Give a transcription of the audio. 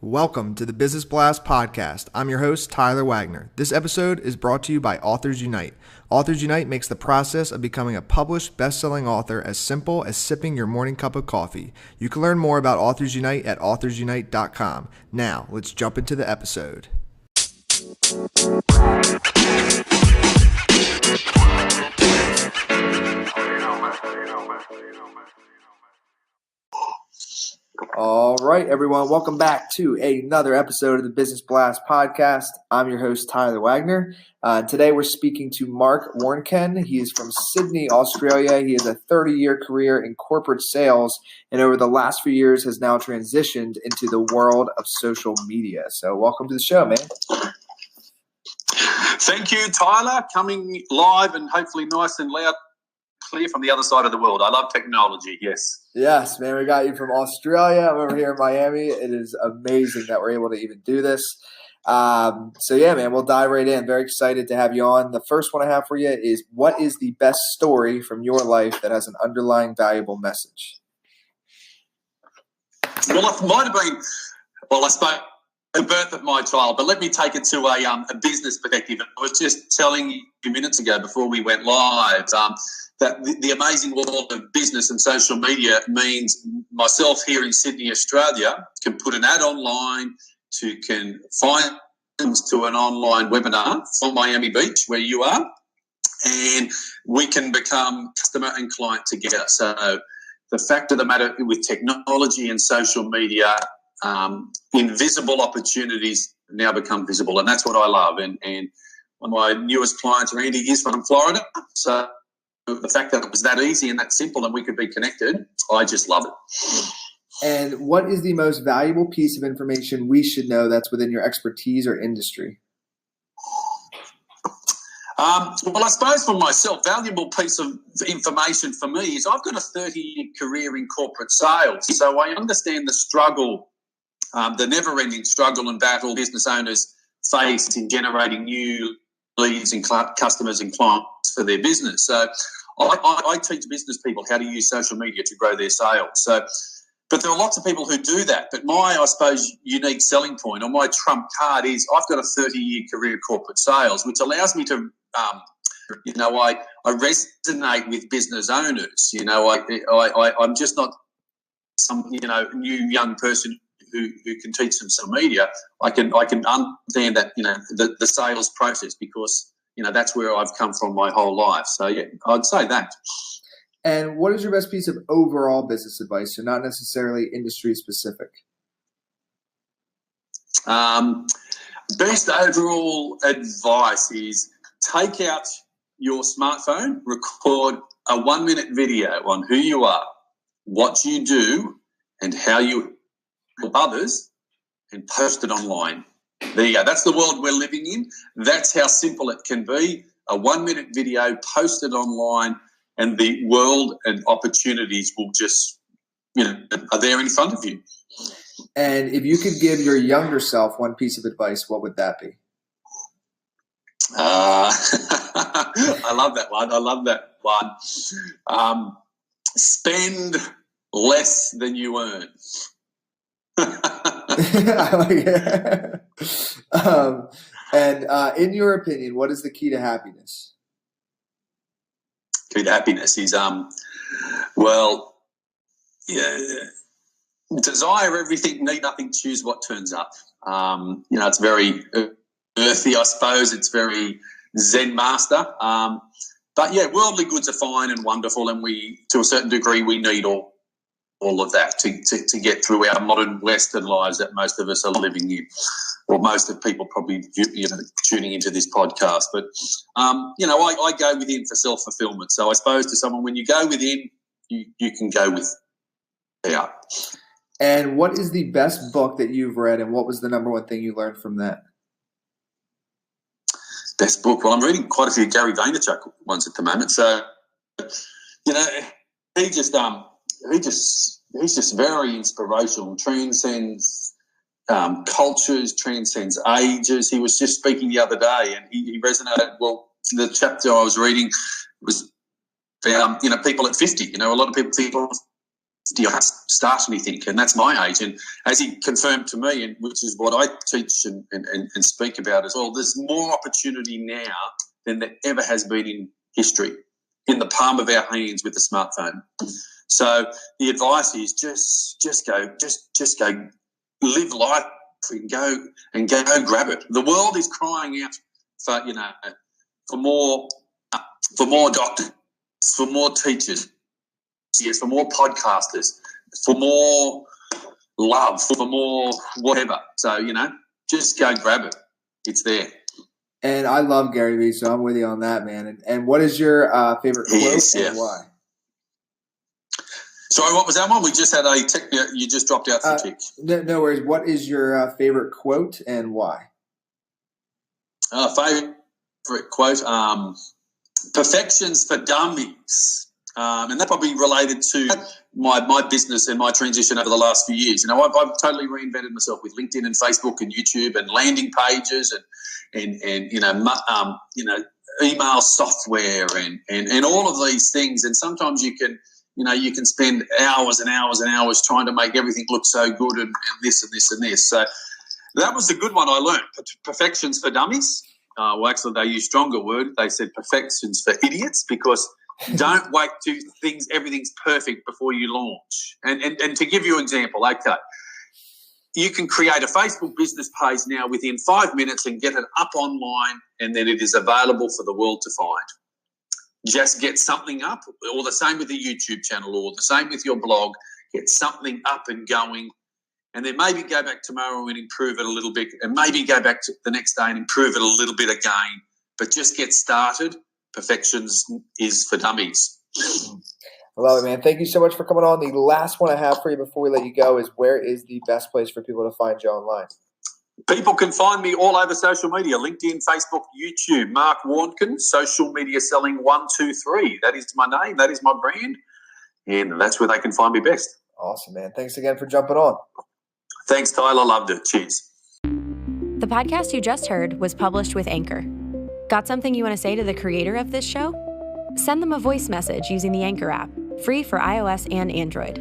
Welcome to the Business Blast podcast. I'm your host, Tyler Wagner. This episode is brought to you by Authors Unite. Authors Unite makes the process of becoming a published, best-selling author as simple as sipping your morning cup of coffee. You can learn more about Authors Unite at authorsunite.com. Now, let's jump into the episode. All right, everyone. Welcome back to another episode of the Business Blast podcast. I'm your host, Tyler Wagner. Today, we're speaking to Mark Warncken. He is from Sydney, Australia. He has a 30-year career in corporate sales, and over the last few years has now transitioned into the world of social media. So welcome to the show, man. Thank you, Tyler. Coming live and hopefully nice and loud, clear from the other side of the world. I love technology, yes. Yes, man, we got you from Australia. I'm over here in Miami. It is amazing that we're able to even do this. So yeah, man, we'll dive right in. Very excited to have you on. The first one I have for you is, what is the best story from your life that has an underlying valuable message? Well, it might have been, I suppose, the birth of my child, but let me take it to a business perspective. I was just telling you a few minutes ago before we went live that the amazing world of business and social media means myself here in Sydney, Australia, can put an ad online, can find to an online webinar from Miami Beach, where you are, and we can become customer and client together. So the fact of the matter with technology and social media, invisible opportunities now become visible, and that's what I love. And one of my newest clients, Randy, is from Florida, so the fact that it was that easy and that simple and we could be connected, I just love it. And what is the most valuable piece of information we should know that's within your expertise or industry? Well, I suppose for myself, valuable piece of information for me is I've got a 30-year career in corporate sales, so I understand the struggle, the never-ending struggle and battle business owners face in generating new leads and customers and clients for their business. So I teach business people how to use social media to grow their sales. So, but there are lots of people who do that. But my, I suppose, unique selling point or my trump card is I've got a 30-year career in corporate sales, which allows me to, I resonate with business owners. I'm just not some, new young person who can teach them social media. I can understand that, the sales process, because, that's where I've come from my whole life. So, yeah, I'd say that. And what is your best piece of overall business advice, so not necessarily industry specific? Best overall advice is take out your smartphone, record a 1-minute video on who you are, what you do, and how you help others, and post it online. There you go. That's the world we're living in. That's how simple it can be. A 1-minute video posted online, and the world and opportunities will just, are there in front of you. And if you could give your younger self one piece of advice, what would that be? I love that one. Spend less than you earn. I like it. In your opinion, what is the key to happiness? Key to happiness is, desire everything, need nothing, choose what turns up. It's very earthy, I suppose. It's very Zen master. But yeah, worldly goods are fine and wonderful, and we, to a certain degree, we need all of that to get through our modern Western lives that most of us are living in, or most of people probably tuning into this podcast. But I go within for self-fulfillment. So I suppose to someone, when you go within, you can go with out. And what is the best book that you've read, and what was the number one thing you learned from that? Best book? Well, I'm reading quite a few Gary Vaynerchuk ones at the moment. So he's just very inspirational, transcends cultures, transcends ages. He was just speaking the other day, and he resonated. Well, the chapter I was reading was about, people at 50. A lot of people think do you start anything? And that's my age. And as he confirmed to me, and which is what I teach and speak about as well, there's more opportunity now than there ever has been in history, in the palm of our hands with the smartphone. So the advice is just go live life and go grab it. The world is crying out for more doctors, for more teachers, yes, for more podcasters, for more love, for more whatever. So, just go grab it. It's there. And I love Gary Vee, so I'm with you on that, man. And what is your favorite quote and why? Sorry, what was that one? We just had you just dropped out for a tick. No worries. What is your favorite quote and why? Favorite quote, perfection's for dummies. And that probably related to my business and my transition over the last few years. I've totally reinvented myself with LinkedIn and Facebook and YouTube and landing pages and email software and all of these things. And sometimes you can spend hours and hours and hours trying to make everything look so good and this and this and this. So that was a good one I learned. Perfection's for dummies. Well, actually, they used stronger word. They said perfection's for idiots, because don't wait till everything's perfect before you launch. And to give you an example, okay, you can create a Facebook business page now within 5 minutes and get it up online, and then it is available for the world to find. Just get something up, or the same with the YouTube channel, or the same with your blog. Get something up and going, and then maybe go back tomorrow and improve it a little bit, and maybe go back to the next day and improve it a little bit again. But just get started. Perfections is for dummies. I love it, man. Thank you so much for coming on. The last one I have for you before we let you go is, where is the best place for people to find you online? People can find me all over social media: LinkedIn, Facebook, YouTube. Mark Warncken, social media selling 123. That is my name. That is my brand. And that's where they can find me best. Awesome, man. Thanks again for jumping on. Thanks, Tyler. Loved it. Cheers. The podcast you just heard was published with Anchor. Got something you want to say to the creator of this show? Send them a voice message using the Anchor app, free for iOS and Android.